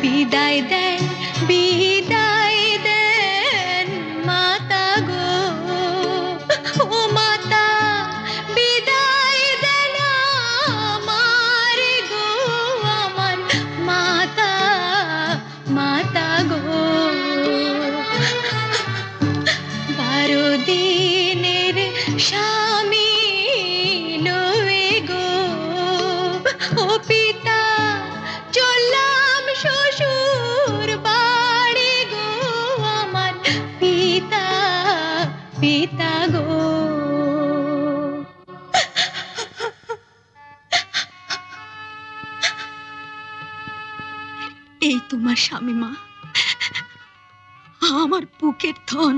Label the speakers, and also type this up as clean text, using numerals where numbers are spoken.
Speaker 1: বিদায় দেন বিদায় দেন মাতা গো, ও মাতা বিদায় দেন আমার গো, আমার মাতা মাতা গো। 12 দিনের স্বামী লয়ে গো, ও পিতা চললাম শ্বশুর বাড়ি গো, আমার পিতা পিতা গো। এই তোমার স্বামী মা, আমার বুকের ধন।